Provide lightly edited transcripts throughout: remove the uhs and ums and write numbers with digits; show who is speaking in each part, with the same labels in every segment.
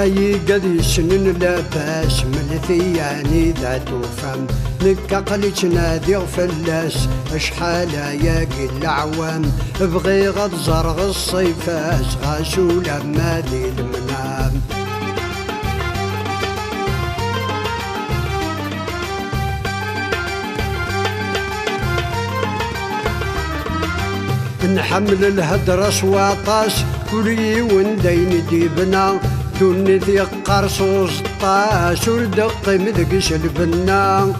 Speaker 1: هاي قد يسنن لاباس من ثياني ذات فم نكا قليت نادي فلاس اشحال ياقي العوام بغي غد زرغ الصيفاس غاشو لما دي المنام نحمل الهدرة سواطاس كلي وندين ديبنا دوني ذي قرصوص طاس والدق مذقش البنا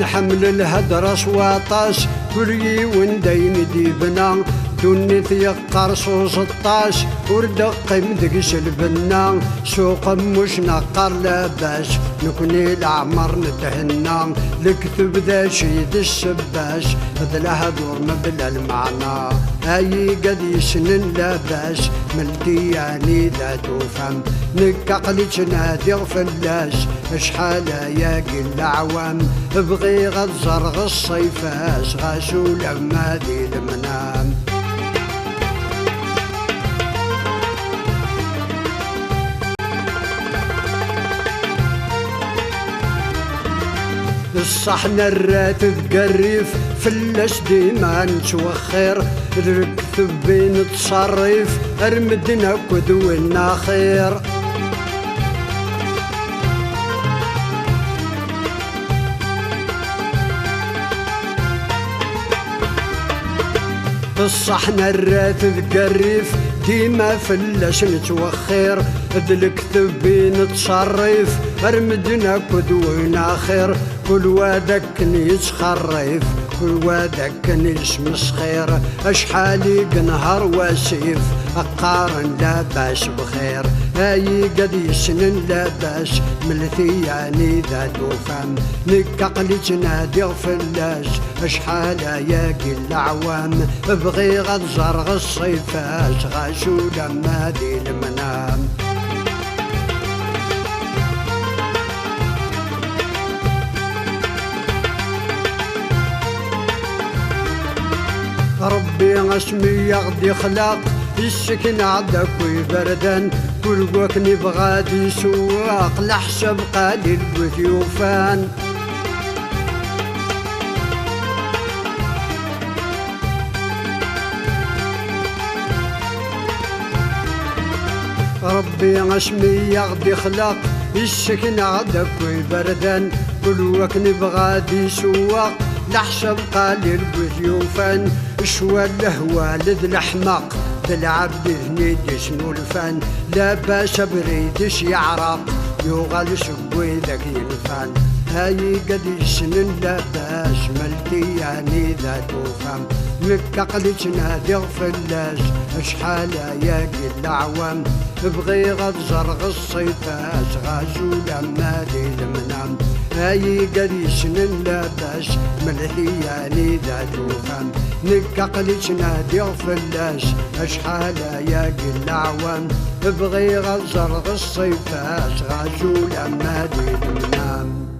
Speaker 1: نحمل الهدرة سواطاس كلي وندين ديبنا دوني ذي قرصوص الطاس وردق مذقش البنا سوق مش نقر لاباس نكوني العمر نتهنى الكتب ذا شيد السباس ذلها دور مبلا المعنى هاي قد يسنن لاباس ملدياني ذا توفم نكا قليت نادي فلاس اشحال ياقي العوام بغي غد زرغ الصيفاس غاسو لما دي المنام الصحن الرات تقريف فلاش ديما نتوخر الكتب بين تصرف ارمدنا كدونا خير الصحن الرات تقريف ديما فلاش نتوخر الكتب بين تصرف ارمدنا كدونا خير كل وادك يتخرف كل وادك يشمس خير اشحالي نهار واسيف اقارن لاباس بخير هاي قد يسنن لاباس من ثياني ذات فم نكا قليت نادي فلاس اشحال ياقي العوام بغي غد زرغ الصيفاس غاشو لما دي المنام ربي اسمي يغدي خلاق السكن عدك ويبردن كل وكني بغادي سواق لحسب قليل وثيوفان ربي اسمي يغدي خلاق السكن عدك ويبردن كل وكني بغادي سواق لحسب قليل وثيوفان شوى الهوالد الحماق ذا العبد هنيدي شنو الفن لا باس بريدش يعرق يغال شبوي ذاك ينفن هاي قد يسنن لا باس ملدياني ذات فم مكا قليت نادي فلاس اشحال ياقي العوام بغي غد زرغ الصيفاس غازو لما دي المنام هاي قد يسنن لاباس ملهياني ذات فم نكا قليت نادي فلاس اشحال ياقي العوام بغي غد زرغ الصيفاس غازو لما دي المنام